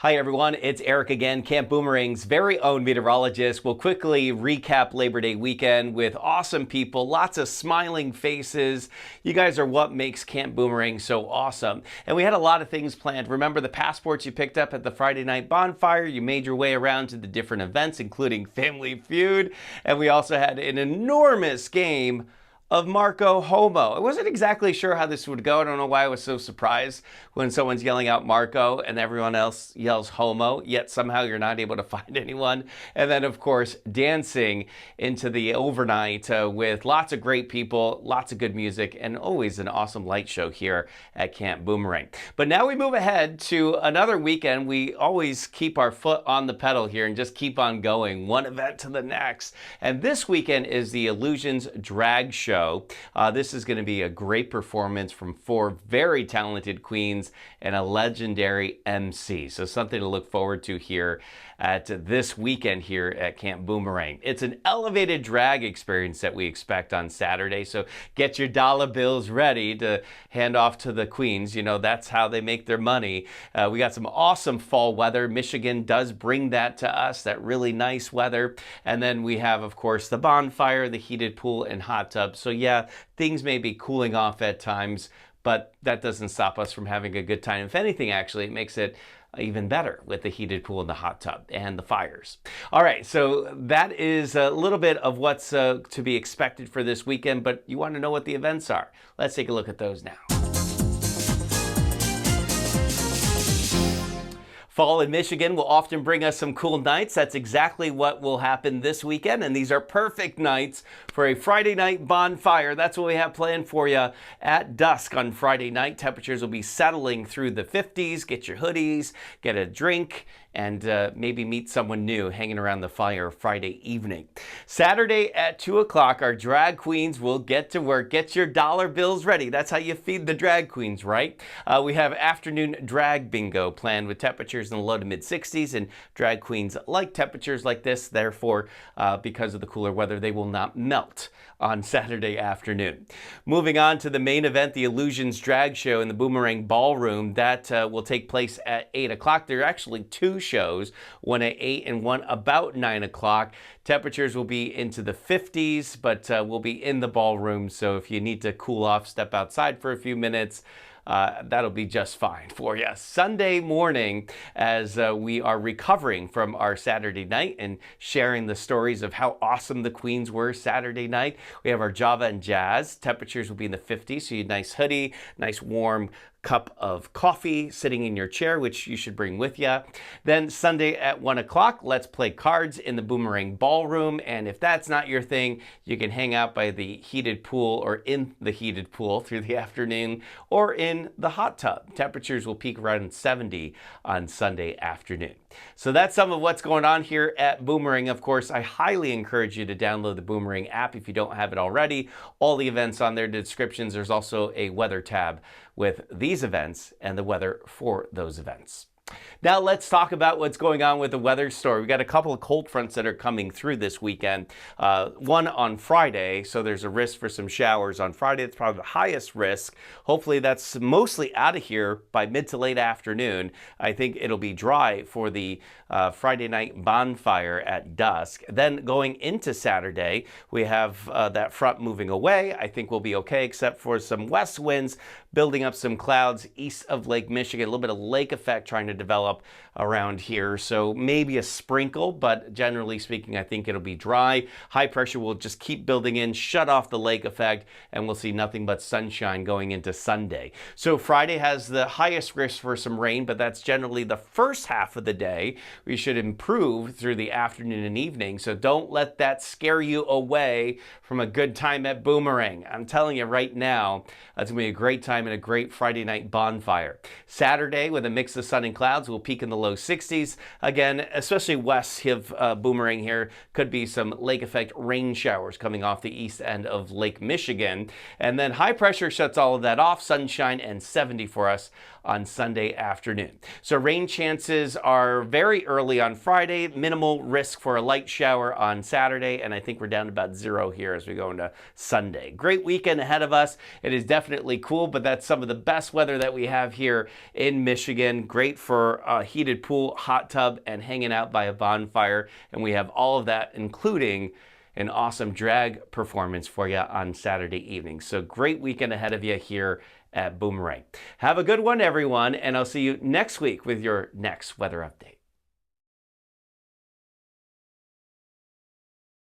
Hi everyone, it's Eric again, Camp Boomerang's very own meteorologist. We'll quickly recap Labor Day weekend with awesome people, lots of smiling faces. You guys are what makes Camp Boomerang so awesome. And we had a lot of things planned. Remember the passports you picked up at the Friday night bonfire? You made your way around to the different events, including Family Feud. And we also had an enormous game of Marco Homo. I wasn't exactly sure how this would go. I don't know why I was so surprised when someone's yelling out Marco and everyone else yells Homo, yet somehow you're not able to find anyone. And then, of course, dancing into the overnight with lots of great people, lots of good music, and always an awesome light show here at Camp Boomerang. But now we move ahead to another weekend. We always keep our foot on the pedal here and just keep on going, one event to the next. And this weekend is the Illusions Drag Show. This is going to be a great performance from 4 very talented queens and a legendary MC. So something to look forward to here at this weekend here at Camp Boomerang. It's an elevated drag experience that we expect on Saturday. So get your dollar bills ready to hand off to the queens. You know, that's how they make their money. We got some awesome fall weather. Michigan does bring that to us, that really nice weather. And then we have, of course, the bonfire, the heated pool, and hot tub. So yeah, things may be cooling off at times, but that doesn't stop us from having a good time. If anything, actually, it makes it even better with the heated pool and the hot tub and the fires. All right, so that is a little bit of what's to be expected for this weekend, but you want to know what the events are. Let's take a look at those now. Fall in Michigan will often bring us some cool nights. That's exactly what will happen this weekend, and these are perfect nights for a Friday night bonfire. That's what we have planned for you at dusk on Friday night. Temperatures will be settling through the 50s. Get your hoodies, get a drink, and maybe meet someone new hanging around the fire Friday evening. Saturday at 2 o'clock, our drag queens will get to work. Get your dollar bills ready. That's how you feed the drag queens, right? We have afternoon drag bingo planned with temperatures in the low to mid 60s, and drag queens like temperatures like this. Therefore, because of the cooler weather, they will not melt on Saturday afternoon. Moving on to the main event, the Illusions Drag Show in the Boomerang Ballroom. That will take place at 8 o'clock. There are actually 2 shows, one at 8 and one about 9 o'clock. Temperatures will be into the 50s, but we'll be in the ballroom, so if you need to cool off, step outside for a few minutes. That'll be just fine for you. Sunday morning, as we are recovering from our Saturday night and sharing the stories of how awesome the queens were Saturday night, we have our Java and Jazz. Temperatures will be in the 50s, so you need a nice hoodie, nice warm cup of coffee sitting in your chair, which you should bring with you. Then Sunday at 1 o'clock, let's play cards in the Boomerang Ballroom. And if that's not your thing, you can hang out by the heated pool or in the heated pool through the afternoon or in the hot tub. Temperatures will peak around 70 on Sunday afternoon. So that's some of what's going on here at Boomerang. Of course, I highly encourage you to download the Boomerang app if you don't have it already. All the events on their descriptions. There's also a weather tab with these events and the weather for those events. Now let's talk about what's going on with the weather story. We've got a couple of cold fronts that are coming through this weekend. One on Friday, so there's a risk for some showers on Friday. It's probably the highest risk. Hopefully that's mostly out of here by mid to late afternoon. I think it'll be dry for the Friday night bonfire at dusk. Then going into Saturday, we have that front moving away. I think we'll be okay, except for some west winds building up some clouds east of Lake Michigan, a little bit of lake effect trying to develop around here. So maybe a sprinkle, but generally speaking, I think it'll be dry. High pressure will just keep building in, shut off the lake effect, and we'll see nothing but sunshine going into Sunday. So Friday has the highest risk for some rain, but that's generally the first half of the day. We should improve through the afternoon and evening. So don't let that scare you away from a good time at Boomerang. I'm telling you right now, it's gonna be a great time and a great Friday night bonfire. Saturday, with a mix of sun and clouds, will peak in the low 60s. Again, especially west of Boomerang here, could be some lake effect rain showers coming off the east end of Lake Michigan. And then high pressure shuts all of that off. Sunshine and 70 for us on Sunday afternoon. So rain chances are very early on Friday, minimal risk for a light shower on Saturday, and I think we're down to about 0 here as we go into Sunday. Great weekend ahead of us. It is definitely cool, but that's some of the best weather that we have here in Michigan. Great for a heated pool, hot tub, and hanging out by a bonfire. And we have all of that, including an awesome drag performance for you on Saturday evening. So great weekend ahead of you here at Boomerang. Have a good one, everyone, and I'll see you next week with your next weather update.